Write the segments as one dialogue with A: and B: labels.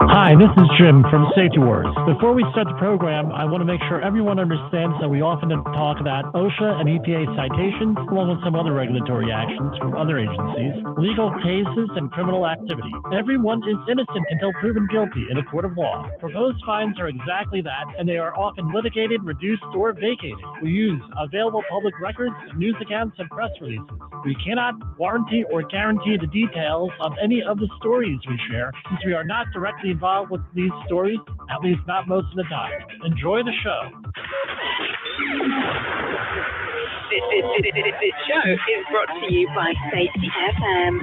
A: Hi, this is Jim from Safety Wars. Before we start the program, I want to make sure everyone understands that we often talk about OSHA and EPA citations, along with some other regulatory actions from other agencies, legal cases, and criminal activity. Everyone is innocent until proven guilty in a court of law. Proposed fines are exactly that, and they are often litigated, reduced, or vacated. We use available public records, news accounts, and press releases. We cannot warranty or guarantee the details of any of the stories we share, since we are not directly involved with these stories, at least not most of the time. Enjoy the show.
B: This show is brought to you by Safety FM.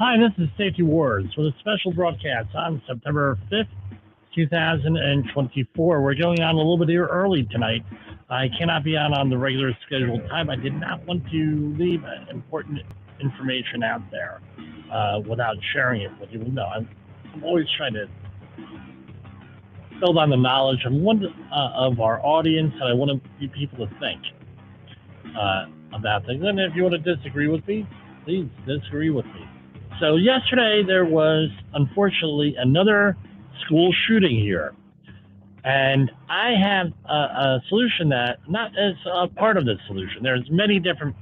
A: Hi, this is Safety Wars with a special broadcast on September 5th, 2024. We're going on a little bit early tonight. I cannot be on the regular scheduled time. I did not want to leave important information out there without sharing it with you. No, I'm always trying to build on the knowledge of one of our audience, and I want people to think about things. And if you want to disagree with me, please disagree with me. So yesterday there was, unfortunately, another school shooting here. And I have a solution that, not as a part of the solution. There's many different,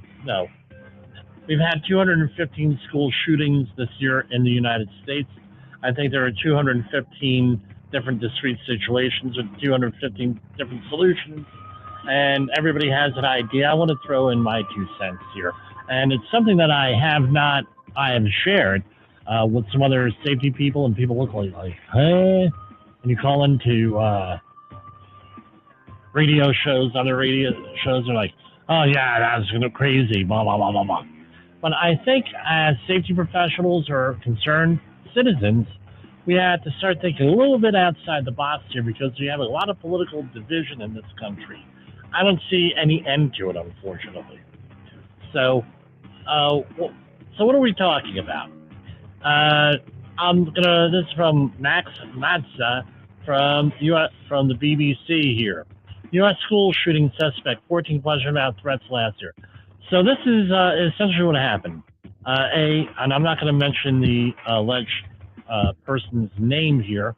A: we've had 215 school shootings this year in the United States. I think there are 215 different discrete situations with 215 different solutions. And everybody has an idea. I want to throw in my 2 cents here. And it's something that I have shared with some other safety people, and people look like, hey. And you call into radio shows, other radio shows are like, oh yeah, that's crazy, blah, blah, blah, blah, blah. But I think as safety professionals or concerned citizens, we have to start thinking a little bit outside the box here, because we have a lot of political division in this country. I don't see any end to it, unfortunately. So what are we talking about? This is from Max Matza from the BBC here. U.S. school shooting suspect, 14 questions about threats last year. So this is essentially what happened. And I'm not going to mention the alleged person's name here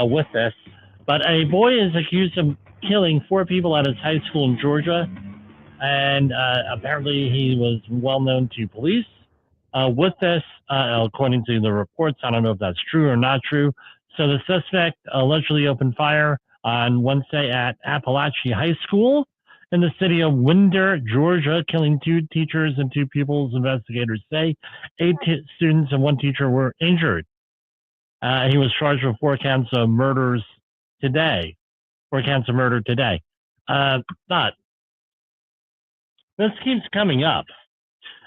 A: with this, but a boy is accused of killing 4 people at his high school in Georgia, and apparently he was well known to police. With this, according to the reports, I don't know if that's true or not true. So the suspect allegedly opened fire on Wednesday at Appalachia High School in the city of Widner, Georgia, killing 2 teachers and 2 pupils. Investigators say 8 students and 1 teacher were injured. He was charged with 4 counts of murder today. But this keeps coming up.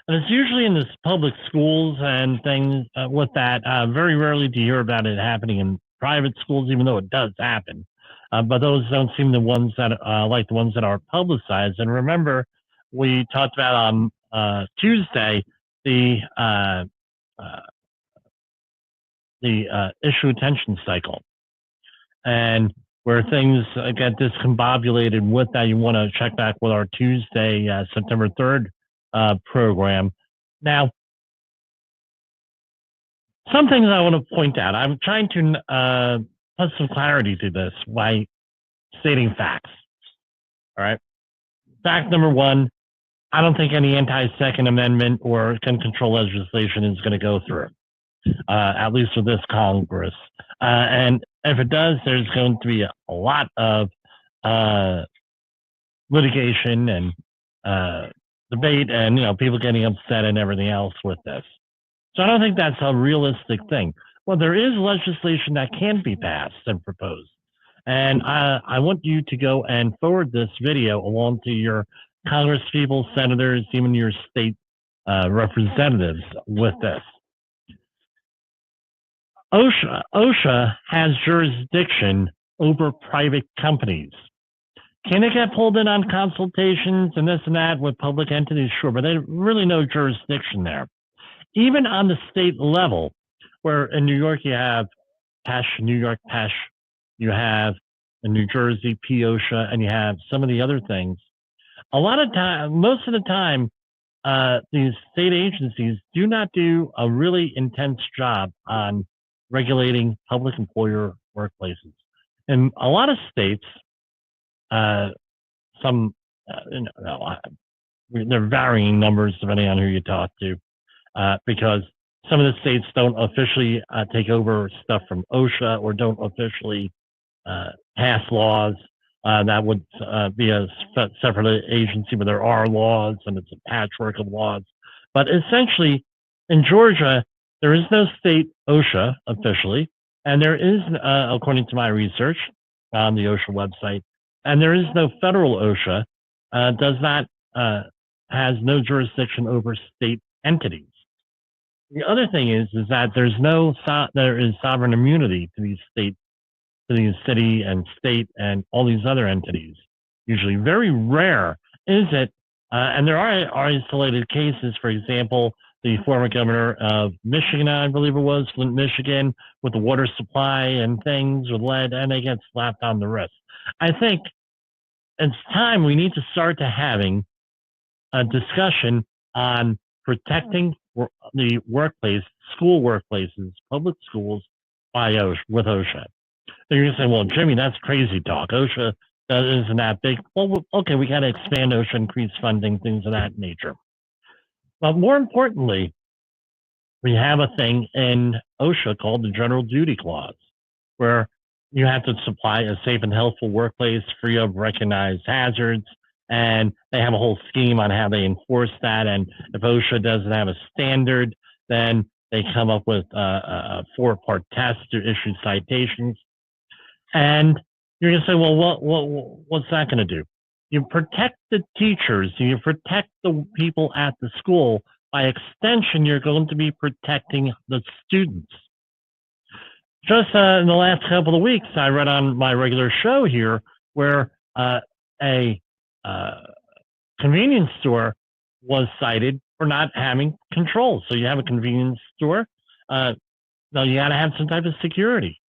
A: And it's usually in the public schools and things with that. Very rarely do you hear about it happening in private schools, even though it does happen. But those don't seem the ones that like the ones that are publicized. And remember, we talked about on Tuesday the issue attention cycle, and where things get discombobulated with that. You want to check back with our Tuesday, September 3rd program. Now, some things I want to point out. I'm trying to put some clarity to this by stating facts. All right. Fact number 1, I don't think any anti-Second Amendment or gun control legislation is going to go through, at least with this Congress. And if it does, there's going to be a lot of litigation and debate, and people getting upset and everything else with this. So I don't think that's a realistic thing. Well, there is legislation that can be passed and proposed, and I want you to go and forward this video along to your congresspeople, senators, even your state representatives with this. OSHA has jurisdiction over private companies. Can it get pulled in on consultations and this and that with public entities? Sure, but there's really no jurisdiction there. Even on the state level, where in New York you have New York PESH, you have in New Jersey POSHA, and you have some of the other things. Most of the time, these state agencies do not do a really intense job on regulating public employer workplaces. In a lot of states, some, there are varying numbers depending on who you talk to, because some of the states don't officially take over stuff from OSHA or don't officially pass laws. That would be a separate agency, but there are laws and it's a patchwork of laws. But essentially, in Georgia, there is no state OSHA officially, and there is, according to my research on the OSHA website, and there is no federal OSHA, has no jurisdiction over state entities. The other thing is that there is sovereign immunity to these city and state and all these other entities. Usually, very rare is it, and there are isolated cases. For example, the former governor of Michigan, I believe it was, Flint, Michigan, with the water supply and things with lead, and they get slapped on the wrist. I think it's time we need to start to having a discussion on protecting the workplace, school workplaces, public schools with OSHA. So you're going to say, well, Jimmy, that's crazy talk. OSHA isn't that big. Well, okay, we got to expand OSHA, increase funding, things of that nature. But more importantly, we have a thing in OSHA called the General Duty Clause, where you have to supply a safe and healthful workplace free of recognized hazards. And they have a whole scheme on how they enforce that. And if OSHA doesn't have a standard, then they come up with a 4-part test to issue citations. And you're going to say, well, what's that going to do? You protect the teachers, you protect the people at the school. By extension, you're going to be protecting the students. Just in the last couple of weeks, I read on my regular show here where a convenience store was cited for not having controls. So you have a convenience store, now you got to have some type of security.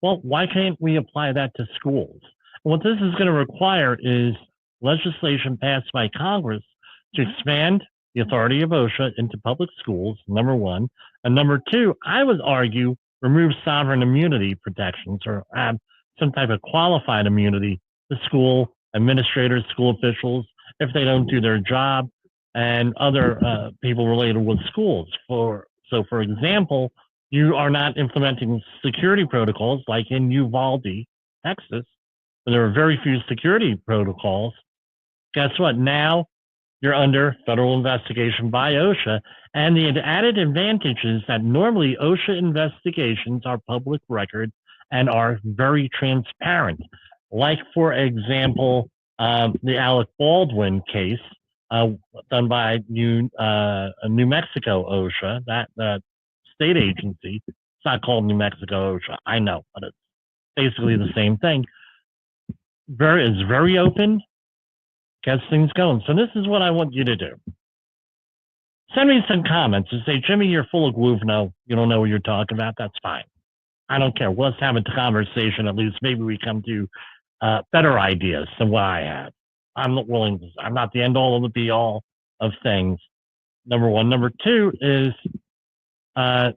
A: Well, why can't we apply that to schools? What this is going to require is legislation passed by Congress to expand the authority of OSHA into public schools, number one. And number two, I would argue remove sovereign immunity protections or add some type of qualified immunity to school administrators, school officials, if they don't do their job, and other people related with schools. For example, you are not implementing security protocols like in Uvalde, Texas, where there are very few security protocols. Guess what? Now you're under federal investigation by OSHA, and the added advantage is that normally OSHA investigations are public record and are very transparent. Like, for example, the Alec Baldwin case done by New Mexico OSHA, that state agency. It's not called New Mexico OSHA, I know, but it's basically the same thing. It's very open, gets things going. So this is what I want you to do. Send me some comments and say, Jimmy, you're full of glue. You don't know what you're talking about. That's fine. I don't care. Let's have a conversation. At least maybe we come to better ideas than what I have. I'm not willing to, I'm not the end all of the be all of things. Number one. Number two is, send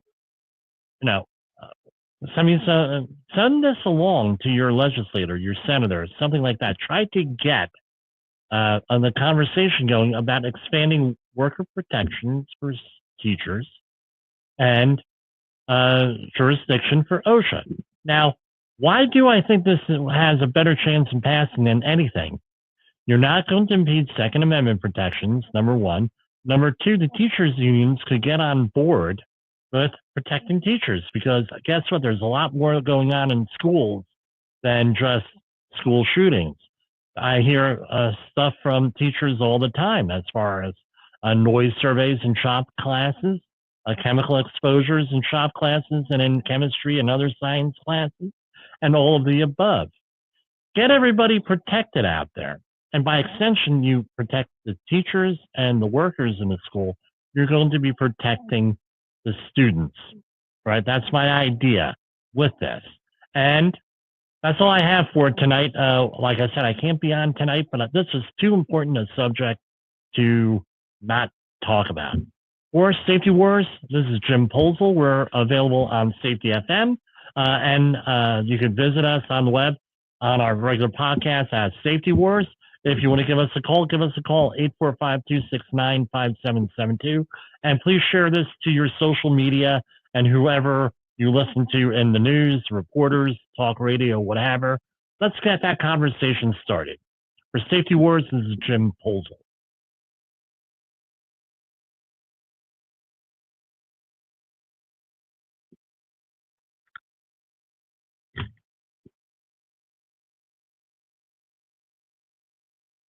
A: this along to your legislator, your senator, something like that. Try to get on the conversation going about expanding worker protections for teachers and jurisdiction for OSHA. Now, why do I think this has a better chance in passing than anything? You're not going to impede Second Amendment protections, number one. Number two, the teachers' unions could get on board with protecting teachers, because guess what? There's a lot more going on in schools than just school shootings. I hear stuff from teachers all the time as far as noise surveys in shop classes, chemical exposures in shop classes and in chemistry and other science classes, and all of the above. Get everybody protected out there. And by extension, you protect the teachers and the workers in the school. You're going to be protecting the students, right? That's my idea with this. And that's all I have for tonight. Like I said, I can't be on tonight, but this is too important a subject to not talk about. For Safety Wars, this is Jim Polzel. We're available on Safety FM, and you can visit us on the web on our regular podcast at Safety Wars. If you want to give us a call, 845-269-5772. And please share this to your social media and whoever you listen to in the news, reporters, talk radio, whatever. Let's get that conversation started. For Safety Wars, this is Jim Polzel.